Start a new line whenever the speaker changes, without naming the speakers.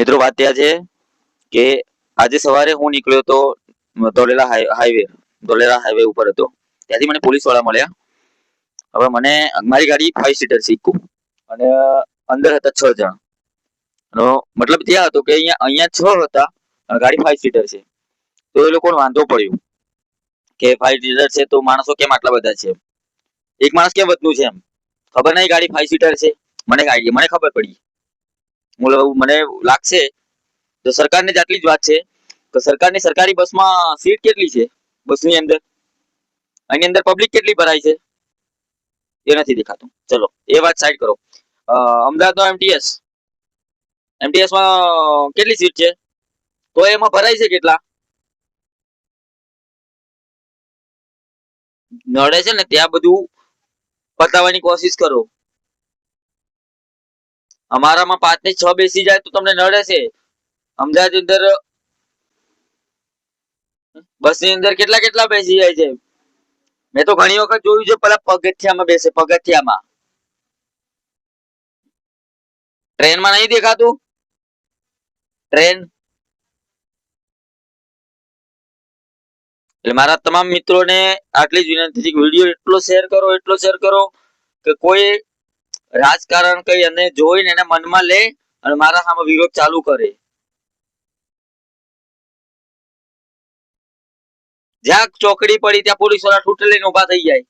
મિત્રો વાત ત્યાં છે કે આજે સવારે હું નીકળ્યો તો ધોલેરા હાઈવે ઉપર હતો. ત્યાંથી મને પોલીસ વાળા મળ્યા. હવે મને મારી ગાડી 5 સીટર છે ઇકો અને અંદર હતા 6 જણ. મતલબ ત્યાં હતો કે અહીંયા 6 હતા અને ગાડી 5 સીટર છે. તો એ લોકોને વાંધો પડ્યો કે 5 સીટર છે તો માણસો કેમ આટલા બધા છે. એક માણસ કેમ વધનું છે એમ ખબર નહીં. ગાડી 5 સીટર છે. મને ખબર પડી. મને લાગશે તો સરકારની જ આટલી જ વાત છે કે સરકારની સરકારી બસમાં સીટ કેટલી છે બસની અંદર, એની અંદર પબ્લિક કેટલી ભરાય છે એ નથી દેખાતું. ચલો એ વાત સાઈડ કરો. અમદાવાદનો એમટીએસ માં કેટલી સીટ છે તો એમાં ભરાય છે કેટલા? નડે છે ને ત્યાં બધું પતાવવાની કોશિશ કરો. અમારામાં 5 ને 6 બેસી જાય તો તમને નડે છે. અમદાવાદ અંદર બસ ની અંદર કેટલા બેસી જાય છે. મેં તો ઘણી વખત જોયું છે પેલા પગથિયામાં બેસે. પગથિયામાં ટ્રેનમાં નહીં દેખાતું. ટ્રેન એટલે મારા તમામ મિત્રોને આટલી જ વિનંતી છે કે વિડીયો એટલો શેર કરો કે કોઈ રાજકારણ કઈ અને જોઈને એને મનમાં લે અને મારા સામે વિરોધ ચાલુ કરે. જ્યાં ચોકડી પડી ત્યાં પોલીસ વાળા તૂટે લઈને ઉભા થઈ જાય.